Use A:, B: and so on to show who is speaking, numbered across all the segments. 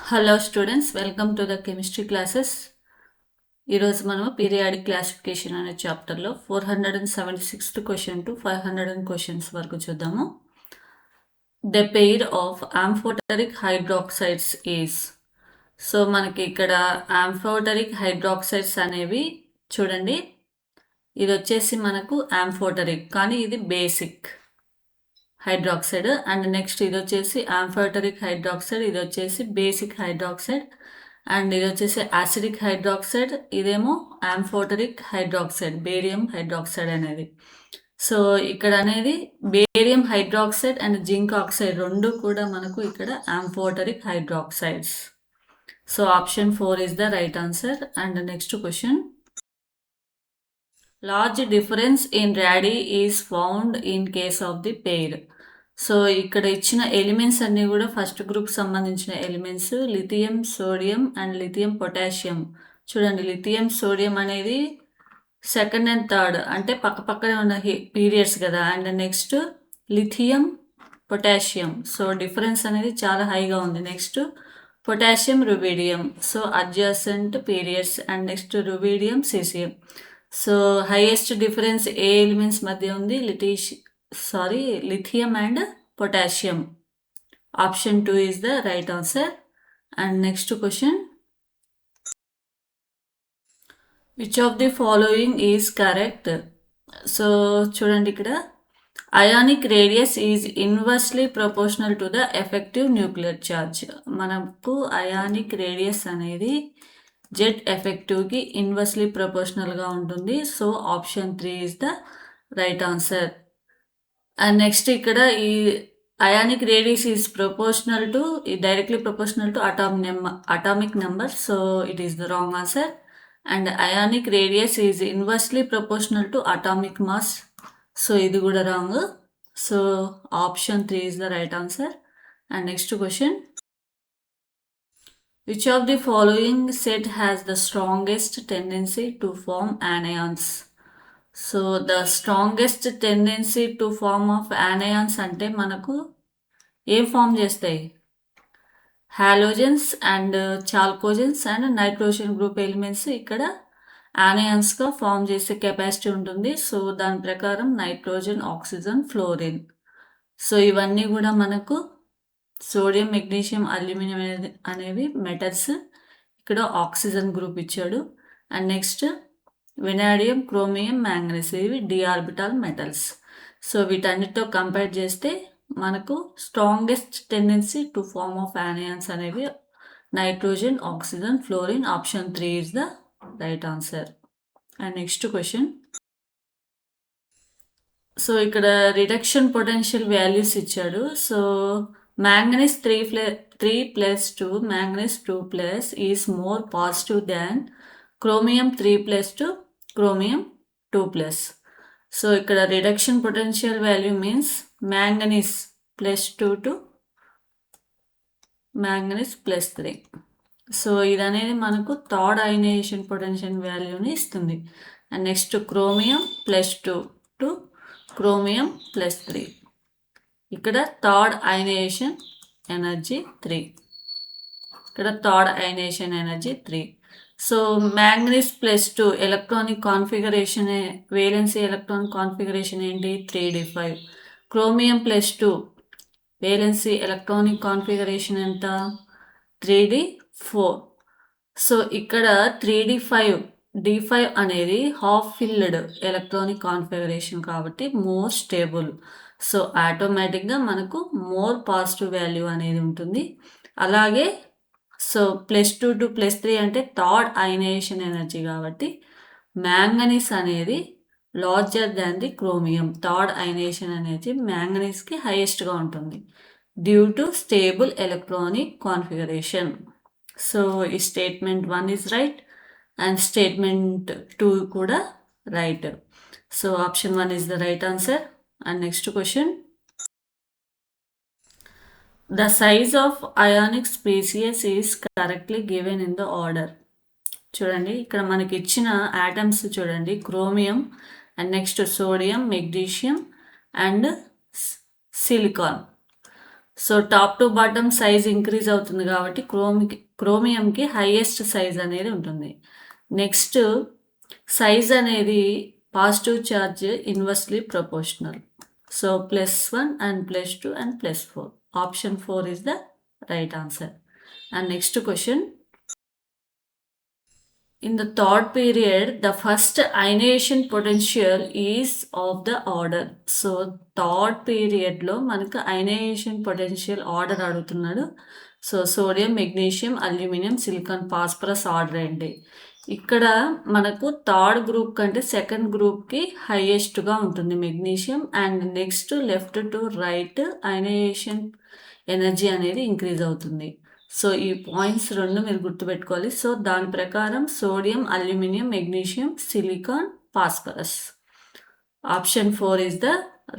A: Hello students, welcome to the chemistry classes. ఈరోజు మనము periodic classification అనే చాప్టర్లో 476th క్వశ్చన్ టు 500 క్వశ్చన్స్ వరకు చూద్దాము. The pair of amphoteric hydroxides is. So మనకి ఇక్కడ ఆంఫోటరిక్ హైడ్రాక్సైడ్స్ అనేవి చూడండి, ఇది వచ్చేసి మనకు ఆంఫోటరిక్, కానీ ఇది బేసిక్ హైడ్రాక్సైడ్. అండ్ నెక్స్ట్ ఇది వచ్చేసి ఆంఫోటరిక్ హైడ్రాక్సైడ్, ఇది వచ్చేసి బేసిక్ హైడ్రాక్సైడ్. అండ్ ఇది వచ్చేసి యాసిడిక్ హైడ్రాక్సైడ్, ఇదేమో ఆంఫోటరిక్ హైడ్రాక్సైడ్, బేరియం హైడ్రాక్సైడ్ అనేది. సో ఇక్కడ అనేది barium hydroxide and zinc oxide రెండు కూడా మనకు ఇక్కడ amphoteric hydroxides. So option 4 is the right answer. And the next question. Large difference in radii is found in case of the pair. So ఇక్కడ ఇచ్చిన elements అన్నీ కూడా ఫస్ట్ గ్రూప్ సంబంధించిన elements, lithium, sodium and lithium potassium. చూడండి, lithium sodium అనేది second and third, అంటే పక్క పక్కనే ఉన్న పీరియడ్స్ కదా. And next lithium potassium, so difference అనేది చాలా హైగా ఉంది. Next potassium rubidium, so adjacent periods. And next rubidium caesium. So highest difference A elements మధ్య ఉంది? Lithium and potassium. Option 2 is the right answer. And next question. Which of the following is correct? So చూడండి, ఇక్కడ ionic radius is inversely proportional to the effective nuclear charge. మనకు ionic radius అనేది jet ఎఫెక్టివ్కి inversely ప్రపోర్షనల్గా ఉంటుంది. So option 3 is the right answer. And next ఇక్కడ ఈ ionic radius is directly proportional to atomic number. So it is the wrong answer. And ionic radius is inversely proportional to atomic mass. So ఇది కూడా wrong. So option 3 is the right answer. And next question. Which of the following set has the strongest tendency to form anions? So the strongest tendency to form of anions అంటే మనకు ఏం form చేస్తాయి? Halogens and chalcogens and nitrogen group elements ఇక్కడ యానయాన్స్గా form చేసే capacity ఉంటుంది. So దాని ప్రకారం నైట్రోజన్, ఆక్సిజన్, ఫ్లోరిన్. సో ఇవన్నీ కూడా మనకు సోడియం, మెగ్నీషియం, అల్యూమినియం అనేవి మెటల్స్. ఇక్కడ ఆక్సిజన్ గ్రూప్ ఇచ్చాడు. And next vanadium, chromium, manganese, ఇవి డి ఆర్బిటాల్ మెటల్స్. సో వీటన్నిటితో కంపేర్ చేస్తే మనకు strongest tendency to form of anions అనేవి nitrogen, oxygen, fluorine. Option 3 is the right answer. And next question. So ఇక్కడ reduction potential values ఇచ్చాడు. So manganese 3+2, manganese 2+ is more positive than chromium 3+2, chromium 2+. సో ఇక్కడ reduction potential value means manganese +2 to manganese +3. సో ఇది అనేది మనకు third ionization potential వాల్యూని ఇస్తుంది. And next chromium +2 to chromium +3. ఇక్కడ థర్డ్ అయనైజేషన్ ఎనర్జీ 3. ఇక్కడ థర్డ్ అయనైజేషన్ ఎనర్జీ 3. సో manganese +2 electronic configuration, valency electronic configuration ఏంటి? 3d5. Chromium +2 valency electronic configuration ఎంత? 3d4. సో ఇక్కడ 3d5, d5 అనేది హాఫ్ ఫిల్డ్ ఎలక్ట్రానిక్ కాన్ఫిగరేషన్ కాబట్టి మోర్ స్టేబుల్. సో ఆటోమేటిక్గా మనకు మోర్ పాజిటివ్ వాల్యూ అనేది ఉంటుంది. అలాగే సో +2 టు +3 అంటే థర్డ్ అయనైజేషన్ ఎనర్జీ కాబట్టి మ్యాంగనీస్ అనేది larger than the chromium. Third ionization energy మ్యాంగనీస్కి హైయెస్ట్గా ఉంటుంది due to stable electronic configuration. So ఈ statement 1 is right and statement 2 కూడా right. So option 1 is the right answer. And next question. The size of ionic species is correctly given in the order. చూడండి, ఇక్కడ మనకి ఇచ్చిన atoms చూడండి, chromium and next sodium, magnesium and silicon. So top to bottom size increase అవుతుంది కాబట్టి క్రోమియంకి highest size అనేది ఉంటుంది. Next size అనేది positive charge inversely proportional. So +1 and +2 and +4. Option 4 is the right answer. And next question. In the third period, the first ionization potential is of the order. So third period లో మనకు ionization potential order అడుగుతున్నాడు. So sodium, magnesium, aluminium, silicon, phosphorus order ఏంటి? ఇక్కడ మనకు third group కంటే second గ్రూప్కి హైయెస్ట్గా ఉంటుంది magnesium. And next left to right ionisation energy అనేది ఇంక్రీజ్ అవుతుంది. సో ఈ పాయింట్స్ రెండు మీరు గుర్తుపెట్టుకోవాలి. సో దాని ప్రకారం sodium, aluminium, magnesium, silicon, phosphorus. Option 4 is the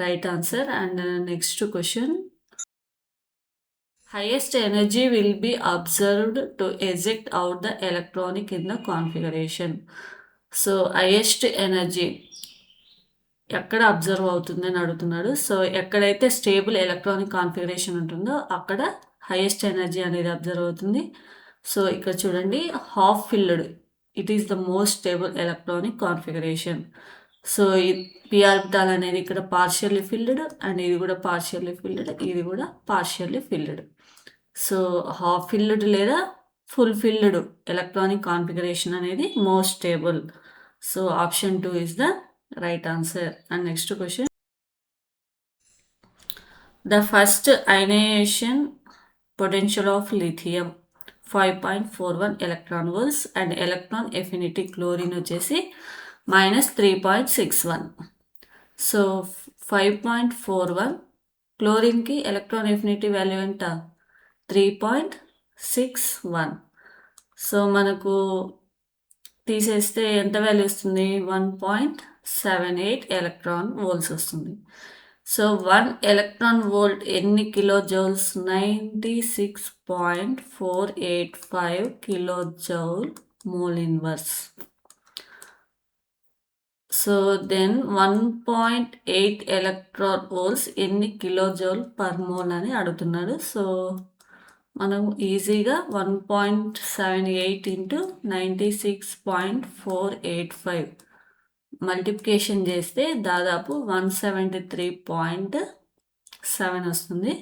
A: right answer. And next question. Highest energy will be observed to eject out the electronic in the configuration. So highest energy ఎక్కడ observe అవుతుందని అడుగుతున్నాడు. So ఎక్కడైతే stable electronic configuration ఉంటుందో అక్కడ highest energy అనేది observe అవుతుంది. So ఇక్కడ చూడండి, half filled it is the most stable electronic configuration. So P orbital అనేది ఇక్కడ పార్షియల్లీ ఫిల్డ్ అండ్ ఇది కూడా పార్షియల్లీ ఫిల్డ్, ఇది కూడా partially filled. So half filled లేదా ఫుల్ ఫిల్డ్ ఎలక్ట్రానిక్ కాన్ఫిగరేషన్ అనేది most stable. So option 2 is the right answer. And next question. The first ionization potential of lithium 5.41 electron volts and electron affinity chlorine వచ్చేసి -3.61. So 5.41 క్లోరిన్కి electron affinity value ఎంత? 3.61. So మనకు తీసేస్తే ఎంత value వస్తుంది? 1.78 electron volts వస్తుంది. So 1 electron volt ఎన్ని kilo joules? 96.485 kilo joule mole inverse. So then 1.8 electron volts ఎన్ని కిలో జౌల్ పర్ మోల్ అని అడుగుతున్నాడు. సో మనం ఈజీగా 1.78 ఇంటూ 96.485 మల్టిప్లికేషన్ చేస్తే దాదాపు 173.7 వస్తుంది.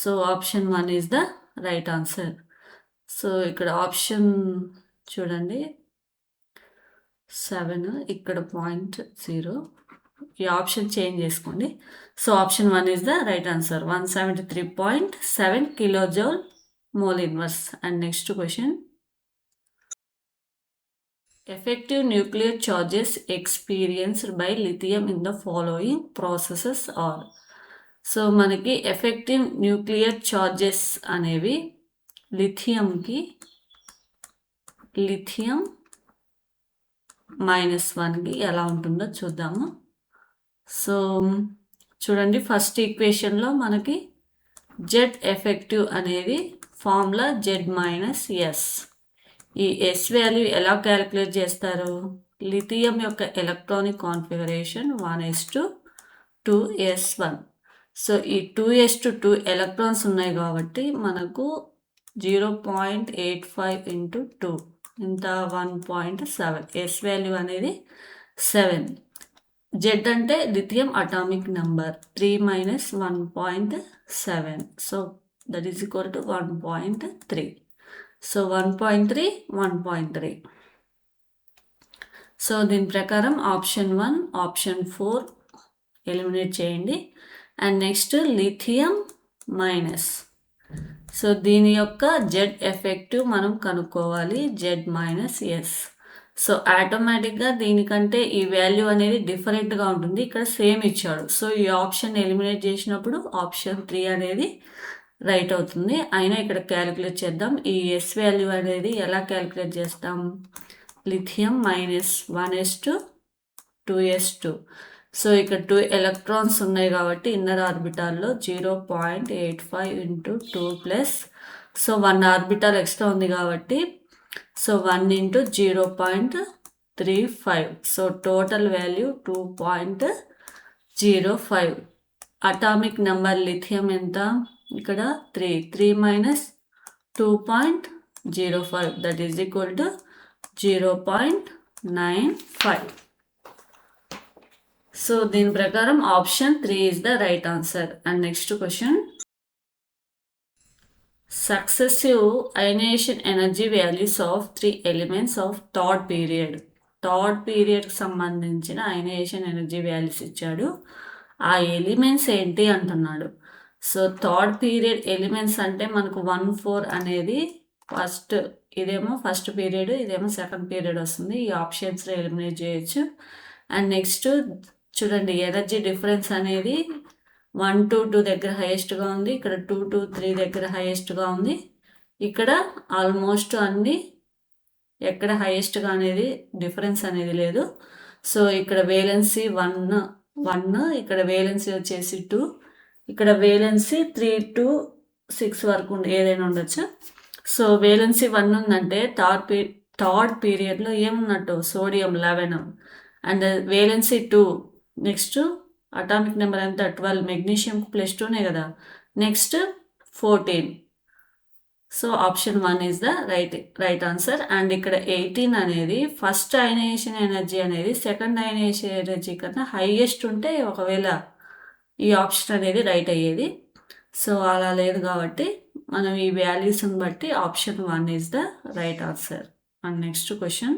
A: So option 1 is the right answer. So ఇక్కడ ఆప్షన్ చూడండి 7, ఇక్కడ 0. ఈ ఆప్షన్ చేంజ్ చేసుకోండి. So option 1 is the right answer. 173.7 kilo joule mole inverse. And next question. Effective nuclear charges experienced by lithium in the following processes are. So మనకి effective nuclear charges అనేవి లిథియంకి -1కి ఎలా ఉంటుందో చూద్దాము. సో చూడండి, first ఈక్వేషన్లో మనకి Z effective అనేది formula Z-S. ఈ S వాల్యూ ఎలా క్యాలిక్యులేట్ చేస్తారు? లిథియం యొక్క ఎలక్ట్రానిక్ కాన్ఫిగరేషన్ 1:2s1. సో ఈ 2s2 ఎలక్ట్రాన్స్ ఉన్నాయి కాబట్టి మనకు 0.85 ఇంటూ 2 ఇంత 1.7. S వాల్యూ అనేది 7. జెడ్ అంటే lithium atomic number 3 - 1.7. So that is equal to 1.3. So 1.3, 1.3. So దీని ప్రకారం ఆప్షన్ 1, ఆప్షన్ 4 ఎలిమినేట్ చేయండి. And next lithium minus. So దీని యొక్క జెడ్ ఎఫెక్టివ్ మనం కనుక్కోవాలి, Z-S. సో ఆటోమేటిక్గా దీనికంటే ఈ వాల్యూ అనేది డిఫరెంట్గా ఉంటుంది. ఇక్కడ సేమ్ ఇచ్చాడు. సో ఈ ఆప్షన్ ఎలిమినేట్ చేసినప్పుడు ఆప్షన్ 3 అనేది రైట్ అవుతుంది. అయినా ఇక్కడ క్యాలిక్యులేట్ చేద్దాం. ఈ S వాల్యూ అనేది ఎలా క్యాలిక్యులేట్ చేస్తాం? Lithium -1s2 2s2. సో ఇక్కడ 2 ఎలక్ట్రాన్స్ ఉన్నాయి కాబట్టి ఇన్నర్ ఆర్బిటాల్లో 0.85 into 2 plus, so 1 orbital extra ఉంది కాబట్టి so 1 into 0.35. So total value 2.05. Atomic number lithium ఎంత? ఇక్కడ 3 minus 2.05 that is equal to 0.95. So దీని ప్రకారం option 3 is the right answer. And next question. Successive ionization energy values of 3 elements of third period. Third పీరియడ్కి సంబంధించిన ionization energy values ఇచ్చాడు. ఆ elements ఏంటి అంటున్నాడు. సో థర్డ్ పీరియడ్ ఎలిమెంట్స్ అంటే మనకు 1, 4 అనేది ఫస్ట్, ఇదేమో ఫస్ట్ పీరియడ్, ఇదేమో సెకండ్ పీరియడ్ వస్తుంది. ఈ ఆప్షన్స్లో ఎలిమినేట్ చేయొచ్చు. అండ్ నెక్స్ట్ చూడండి, ఎనర్జీ డిఫరెన్స్ అనేది 1 to 2 దగ్గర హైయెస్ట్గా ఉంది, ఇక్కడ 2 to 3 దగ్గర హైయెస్ట్గా ఉంది. ఇక్కడ ఆల్మోస్ట్ అన్ని ఎక్కడ హైయెస్ట్గా అనేది డిఫరెన్స్ అనేది లేదు. సో ఇక్కడ వేలెన్సీ 1, ఇక్కడ వేలెన్సీ వచ్చేసి 2, ఇక్కడ వేలెన్సీ 3 to 6 వరకు ఏదైనా ఉండొచ్చు. సో వేలెన్సీ 1 ఉందంటే థర్డ్ పీరియడ్లో ఏమున్నట్టు sodium 11, and valency 2 next atomic number ఎంత 12, మెగ్నీషియం +2నే కదా, next 14. So option 1 is the right answer. And ఇక్కడ 18 అనేది ఫస్ట్ అయనైజేషన్ ఎనర్జీ అనేది సెకండ్ అయనైజేషన్ ఎనర్జీ కన్నా హైయెస్ట్ ఉంటే ఒకవేళ ఈ ఆప్షన్ అనేది రైట్ అయ్యేది. సో అలా లేదు కాబట్టి మనం ఈ వాల్యూస్ని బట్టి option 1 is the right answer. And next question.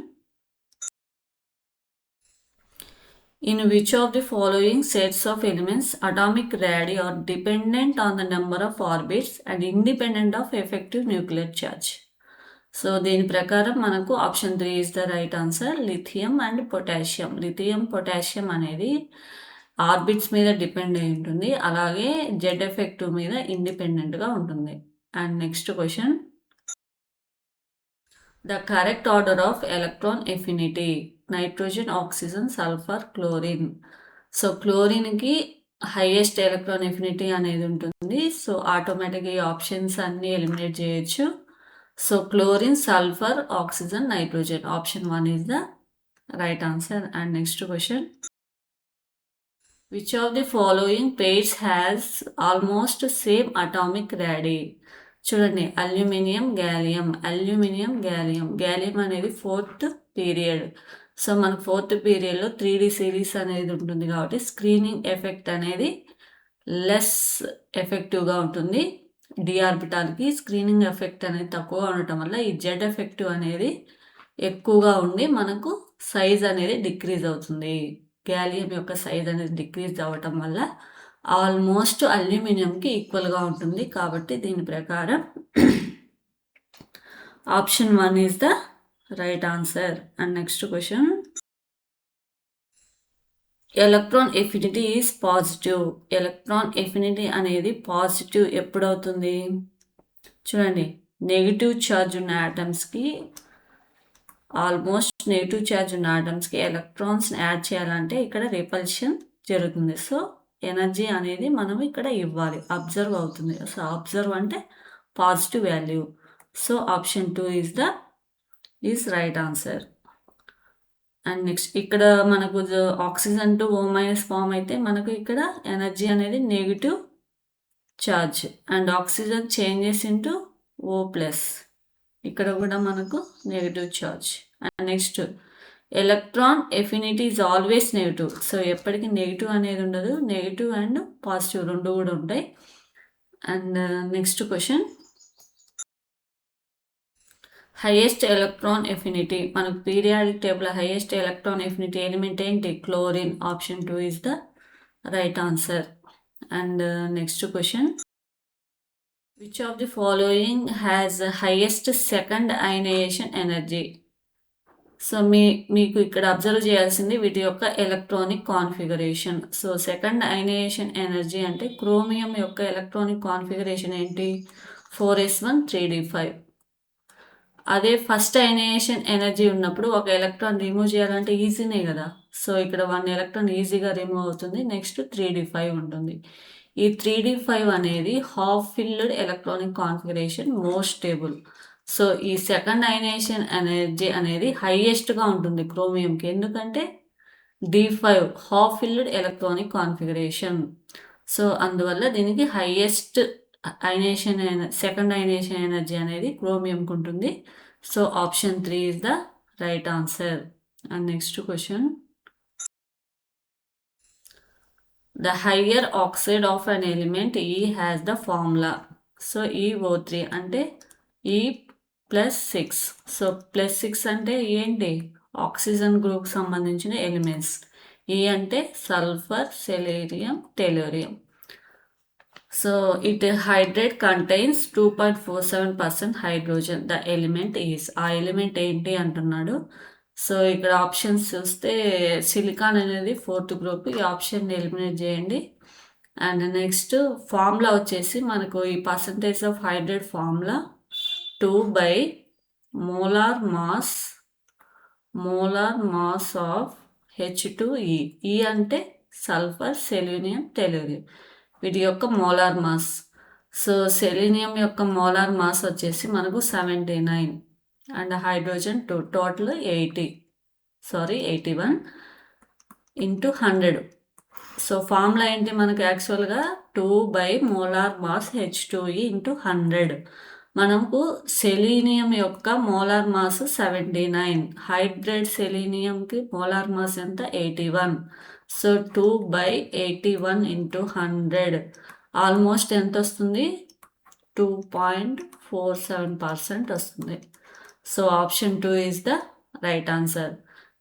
A: In which of the following sets of elements atomic radii are dependent on the number of orbits and independent of effective nuclear charge? So దీని ప్రకారం మనకు option 3 is the right answer. Lithium and potassium. Lithium, potassium అనేది orbits మీద depend అయి ఉంటుంది, అలాగే Z effective మీద ఇండిపెండెంట్గా ఉంటుంది. And next question. The correct order of electron affinity: nitrogen, oxygen, sulphur, chlorine. So క్లోరిన్కి హైయెస్ట్ ఎలక్ట్రాన్ ఎఫినిటీ అనేది ఉంటుంది. సో ఆటోమేటిక్గా ఈ ఆప్షన్స్ అన్నీ ఎలిమినేట్ చేయొచ్చు. So chlorine, sulphur, oxygen, nitrogen. Option 1 is the right answer. And next question. Which of the following pairs has almost same atomic radii? చూడండి, aluminium, gallium, aluminium, gallium. Gallium అనేది 4th period. So మనకు 4th పీరియడ్లో 3D series అనేది ఉంటుంది కాబట్టి screening effect అనేది less ఎఫెక్టివ్గా ఉంటుంది. డి ఆర్బిటాల్కి స్క్రీనింగ్ ఎఫెక్ట్ అనేది తక్కువగా ఉండటం వల్ల ఈ జెడ్ ఎఫెక్టివ్ అనేది ఎక్కువగా ఉండి మనకు సైజ్ అనేది డిక్రీజ్ అవుతుంది. గ్యాలియం యొక్క సైజ్ అనేది డిక్రీజ్ అవ్వటం వల్ల ఆల్మోస్ట్ అల్యూమినియంకి ఈక్వల్గా ఉంటుంది. కాబట్టి దీని ప్రకారం option 1 is the right answer. And next question. Electron affinity is positive. Electron affinity అనేది పాజిటివ్ ఎప్పుడవుతుంది? చూడండి, నెగిటివ్ ఛార్జ్ ఉన్న యాటమ్స్కి, ఆల్మోస్ట్ నెగిటివ్ ఛార్జ్ ఉన్న యాటమ్స్కి ఎలక్ట్రాన్స్ని యాడ్ చేయాలంటే ఇక్కడ రిపల్షన్ జరుగుతుంది. సో ఎనర్జీ అనేది మనం ఇక్కడ ఇవ్వాలి, అబ్జర్వ్ అవుతుంది. సో అబ్జర్వ్ అంటే positive value. So option 2 is right answer. And next ఇక్కడ మనకు ఆక్సిజన్ టు O- ఫామ్ అయితే మనకు ఇక్కడ ఎనర్జీ అనేది negative charge, and oxygen changes into O+. ఇక్కడ కూడా మనకు negative charge. And next electron affinity is always negative. So ఎప్పటికీ నెగిటివ్ అనేది ఉండదు, నెగిటివ్ అండ్ పాజిటివ్ రెండు కూడా ఉంటాయి. And next question. Highest electron affinity. మనకు periodic table highest electron affinity element ఏంటి? Chlorine. Option 2 is the right answer. And next question. Which of the following has highest second ionization energy? So మీకు ఇక్కడ observe చేయాల్సింది వీటి యొక్క electronic configuration. So second ionization energy అంటే chromium యొక్క electronic configuration ఏంటి? 4s1 3d5. అదే first ionization energy ఉన్నప్పుడు ఒక ఎలక్ట్రాన్ రిమూవ్ చేయాలంటే ఈజీనే కదా. సో ఇక్కడ 1 ఎలక్ట్రాన్ ఈజీగా రిమూవ్ అవుతుంది. నెక్స్ట్ 3d5 ఉంటుంది. ఈ 3d5 అనేది half filled electronic configuration, most stable. So ఈ సెకండ్ అయనైజేషన్ ఎనర్జీ అనేది హైయెస్ట్గా ఉంటుంది క్రోమియంకి, ఎందుకంటే D5 half filled electronic configuration. So అందువల్ల దీనికి హైయెస్ట్ సెకండ్ అయనేషన్ ఎనర్జీ అనేది క్రోమియంకి ఉంటుంది. So option 3 is the right answer. And next question, the higher oxide of an element E has the formula. So EO3 అంటే E plus 6. So plus 6 అంటే ఏంటి? Oxygen group సంబంధించిన elements. E అంటే sulphur, selenium, tellurium. So it hydrate contains 2.47% hydrogen. The element is, ఆ element ఏంటి అంటున్నాడు. So ఇక్కడ options చూస్తే సిలికాన్ అనేది 4th గ్రూప్. ఈ ఆప్షన్ ఎలిమినేట్ చేయండి. అండ్ నెక్స్ట్ ఫార్ములా వచ్చేసి మనకు ఈ percentage of hydrate formula 2 molar mass of H2E. E అంటే సల్ఫర్, సెలీనియం, టెలోరియం, వీటి యొక్క మోలార్ మాస్. సో సెలీనియం యొక్క మోలార్ మాస్ వచ్చేసి మనకు 79 and hydrogen 2, total 81 into 100. So formula ఏంటి మనకు యాక్చువల్గా 2 మోలార్ మాస్ H2E ఇంటూ 100. మనకు సెలీనియం యొక్క మోలార్ మాస్ 79, హైడ్రేట్ సెలీనియంకి మోలార్ మాస్ ఎంత? 81. సో 2/81 ఇంటూ 100 ఆల్మోస్ట్ ఎంత వస్తుంది? 2.47% వస్తుంది. So option 2 is the right answer.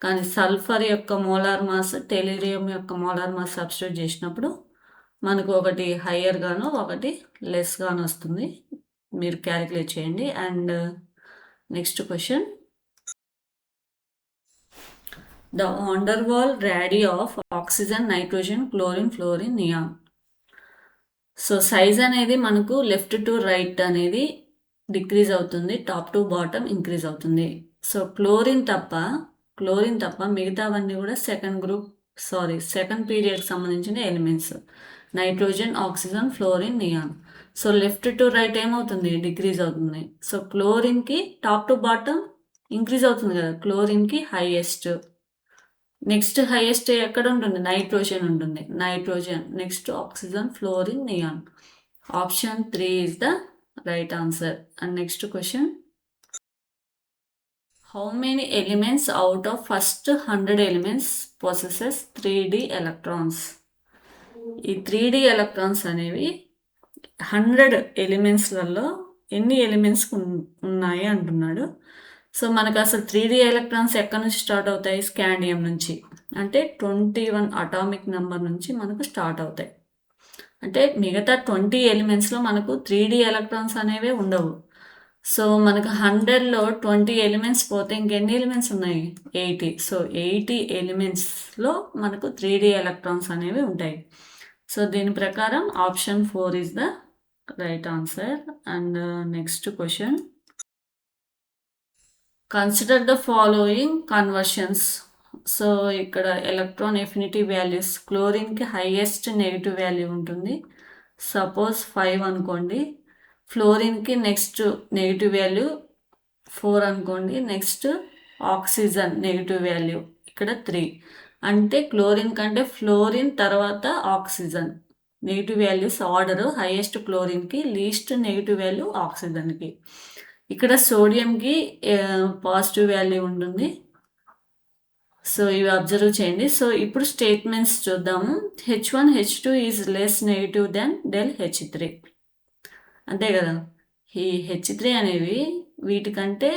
A: కానీ సల్ఫర్ యొక్క మోలార్ మాస్, టెలీరియం యొక్క మోలార్ మాస్ సబ్స్టిట్యూట్ చేసినప్పుడు మనకు ఒకటి హయ్యర్ గాను ఒకటి లెస్ గాను వస్తుంది. మీరు క్యాలిక్యులేట్ చేయండి. And next question, the van der Waals radii of oxygen, nitrogen, chlorine, fluorine, neon. So size అనేది మనకు లెఫ్ట్ టు రైట్ అనేది డిక్రీజ్ అవుతుంది, టాప్ టు బాటమ్ ఇంక్రీజ్ అవుతుంది. సో క్లోరిన్ తప్ప మిగతావన్నీ కూడా సెకండ్ పీరియడ్కి సంబంధించిన elements. Nitrogen, oxygen, fluorine, neon. So left to right ఏమవుతుంది? డిక్రీజ్ అవుతుంది. సో క్లోరిన్కి టాప్ టు బాటమ్ ఇంక్రీజ్ అవుతుంది కదా, క్లోరిన్కి హైయెస్ట్. నెక్స్ట్ హైయెస్ట్ ఎక్కడ ఉంటుంది? నైట్రోజన్ ఉంటుంది. Nitrogen, next oxygen, fluorine, neon. Option 3 is the right answer. And next question, how many elements out of first 100 elements possesses 3D electrons? ఈ 3D electrons అనేవి 100 ఎలిమెంట్స్లలో ఎన్ని elements ఉన్నాయి అంటున్నాడు. సో మనకు అసలు 3D ఎలక్ట్రాన్స్ ఎక్కడి నుంచి స్టార్ట్ అవుతాయి? స్కాండియం నుంచి. అంటే 21 అటామిక్ నెంబర్ నుంచి మనకు స్టార్ట్ అవుతాయి. అంటే మిగతా 20 ఎలిమెంట్స్లో మనకు 3D ఎలక్ట్రాన్స్ అనేవి ఉండవు. సో మనకు 100లో 20 ఎలిమెంట్స్ పోతే ఇంకెన్ని ఎలిమెంట్స్ ఉన్నాయి? 80. సో 80 ఎలిమెంట్స్లో మనకు 3D ఎలక్ట్రాన్స్ అనేవి ఉంటాయి. సో దీని ప్రకారం option 4 is the right answer. And next question, consider the following conversions. So ఇక్కడ ఎలక్ట్రాన్ ఎఫినిటీ వాల్యూస్, క్లోరిన్కి హైయెస్ట్ నెగిటివ్ వాల్యూ ఉంటుంది, సపోజ్ 5 అనుకోండి. ఫ్లోరిన్కి నెక్స్ట్ నెగిటివ్ వాల్యూ 4 అనుకోండి. నెక్స్ట్ ఆక్సిజన్ నెగిటివ్ వాల్యూ ఇక్కడ 3. అంటే క్లోరిన్ కంటే ఫ్లోరిన్ తర్వాత oxygen negative values order highest క్లోరిన్కి, లీస్ట్ నెగిటివ్ వాల్యూ ఆక్సిజన్కి. ఇక్కడ సోడియంకి పాజిటివ్ వాల్యూ ఉంటుంది. సో ఇవి అబ్జర్వ్ చేయండి. సో ఇప్పుడు స్టేట్మెంట్స్ చూద్దాము. H1, H2 is less negative than del H3. అంతే కదా, ఈ H3 అనేవి వీటికంటే,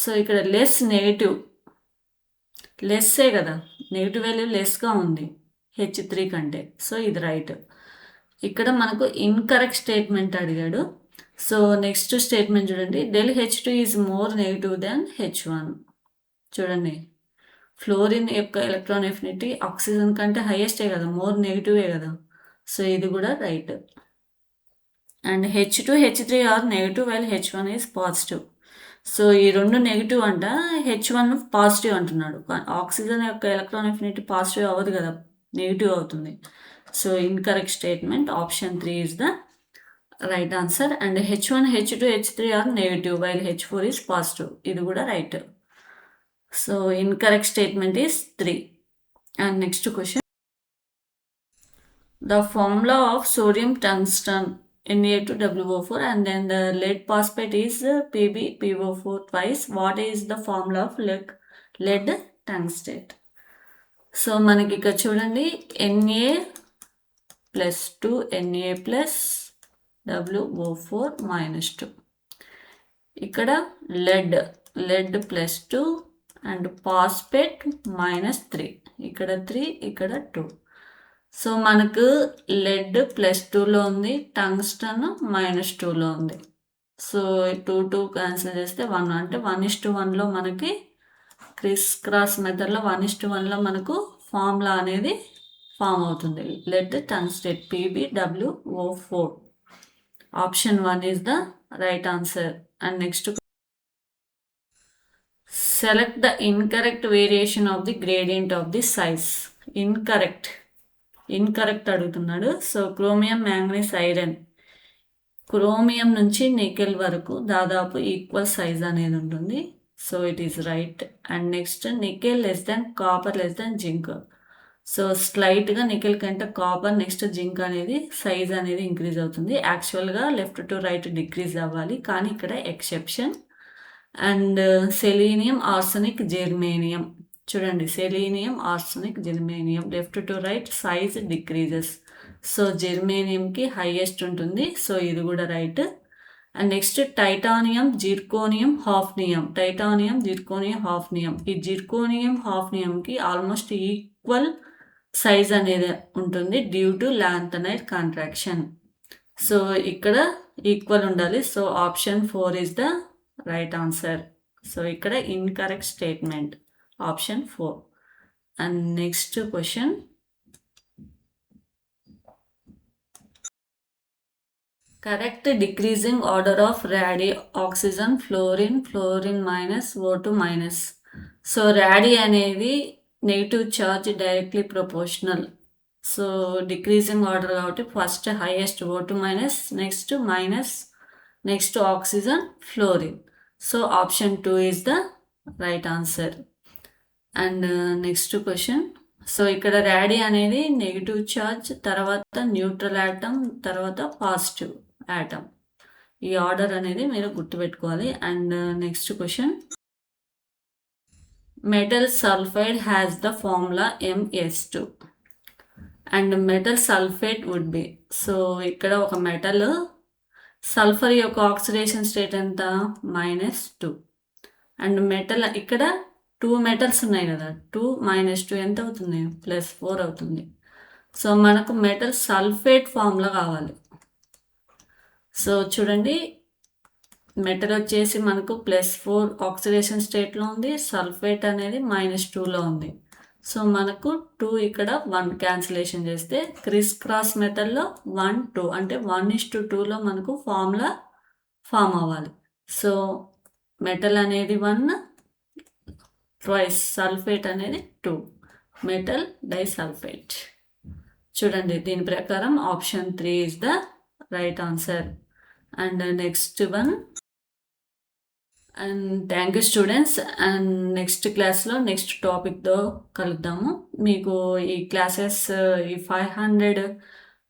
A: సో ఇక్కడ లెస్సే కదా, నెగిటివ్ వాల్యూ లెస్గా ఉంది H3 కంటే. సో ఇది రైట్. ఇక్కడ మనకు ఇన్కరెక్ట్ స్టేట్మెంట్ అడిగాడు. సో నెక్స్ట్ స్టేట్మెంట్ చూడండి, del H2 is more negative than H1. చూడండి, ఫ్లోరిన్ యొక్క ఎలక్ట్రాన్ ఎఫినిటీ ఆక్సిజన్ కంటే హైయెస్టే కదా, మోర్ నెగిటివే కదా. సో ఇది కూడా right. And H2, H3 are negative while H1 is positive. So ఈ రెండు నెగిటివ్ అంట, H1 పాజిటివ్ అంటున్నాడు. ఆక్సిజన్ యొక్క ఎలక్ట్రాన్ ఎఫినిటీ పాజిటివ్ అవ్వదు కదా, నెగిటివ్ అవుతుంది. So incorrect statement option 3 is the right answer. And H1, H2, H3 are negative while H4 is positive. ఇది కూడా right. So incorrect statement is 3. And next question, the formula of sodium tungsten Na2WO4 and then the lead phosphate is PbPO4 twice. What is the formula of lead tungstate? So మనకి ఇక్కడ చూడండి Na plus 2 Na plus WO4 minus 2. ఇక్కడ lead plus 2 and phosphate minus 3. ఇక్కడ 3 ఇక్కడ 2. So మనకు lead plus 2లో ఉంది, tungsten minus 2లో ఉంది. సో 2 క్యాన్సిల్ చేస్తే 1 అంటే 1:1లో మనకి క్రిస్ క్రాస్ మెథడ్లో 1:1లో మనకు ఫార్ములా అనేది ఫామ్ అవుతుంది. Lead tungstate PbWO4. Option 1 is the right answer. And next select the incorrect variation of the gradient of the size. Incorrect అడుగుతున్నాడు. So chromium, manganese, iron, chromium నుంచి nickel వరకు దాదాపు equal size అనేది ఉంటుంది. So it is right. And next nickel less than copper less than zinc. So స్లైట్గా nickel కంటే copper next zinc అనేది size అనేది ఇంక్రీజ్ అవుతుంది. యాక్చువల్గా లెఫ్ట్ టు రైట్ డిక్రీజ్ అవ్వాలి, కానీ ఇక్కడ exception. And selenium, arsenic, germanium. చూడండి, selenium, arsenic, germanium left to right size decreases. So జెర్మేనియంకి హైయెస్ట్ ఉంటుంది. సో ఇది కూడా right. And next titanium, zirconium, hafnium. Titanium, zirconium, hafnium. ఈ జిర్కోనియం, హాఫ్నియంకి ఆల్మోస్ట్ ఈక్వల్ సైజ్ అనేది ఉంటుంది due to lanthanide contraction. So ఇక్కడ ఈక్వల్ ఉండాలి. So option 4 is the right answer. So ఇక్కడ incorrect statement option 4. And next question, correct decreasing order of radii, oxygen, fluorine minus, O2 minus. So radii అనేది negative charge directly proportional. So decreasing order కాబట్టి first highest O2 minus, next minus, next oxygen, fluorine. So option 2 is the right answer. And next question, so ఇక్కడ radii అనేది negative charge, తర్వాత neutral atom, తర్వాత positive atom. ఈ order అనేది మీరు గుర్తుపెట్టుకోవాలి. And next question, metal sulphide has the formula MS2 and metal sulphate would be. So ఇక్కడ ఒక మెటల్ సల్ఫర్ యొక్క ఆక్సిడేషన్ స్టేట్ ఎంత? -2. అండ్ మెటల్ ఇక్కడ 2 మెటల్స్ ఉన్నాయి కదా, 2 - 2 ఎంత అవుతుంది? +4 అవుతుంది. సో మనకు మెటల్ సల్ఫేట్ ఫార్ములా కావాలి. సో చూడండి, మెటల్ వచ్చేసి మనకు +4 ఆక్సిడేషన్ స్టేట్లో ఉంది, సల్ఫేట్ అనేది -2లో ఉంది. సో మనకు 2 ఇక్కడ 1 క్యాన్సిలేషన్ చేస్తే క్రిస్ క్రాస్ మెథడ్లో 1 2 అంటే 1:2లో మనకు ఫార్ములా ఫామ్ అవ్వాలి. సో మెటల్ అనేది 1 ట్వైస్, సల్ఫేట్ అనేది 2, మెటల్ డైసల్ఫేట్. చూడండి, దీని ప్రకారం option 3 is the right answer. And next one. And thank you students. And next క్లాస్లో నెక్స్ట్ టాపిక్తో కలుద్దాము. మీకు ఈ క్లాసెస్, ఈ 500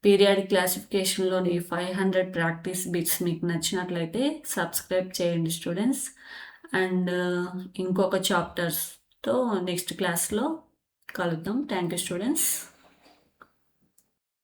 A: పీరియాడిక్ క్లాసిఫికేషన్లోని 500 ప్రాక్టీస్ బిట్స్ మీకు నచ్చినట్లయితే సబ్స్క్రైబ్ చేయండి స్టూడెంట్స్. అండ్ ఇంకొక చాప్టర్స్తో నెక్స్ట్ క్లాస్లో కలుద్దాం. Thank you students.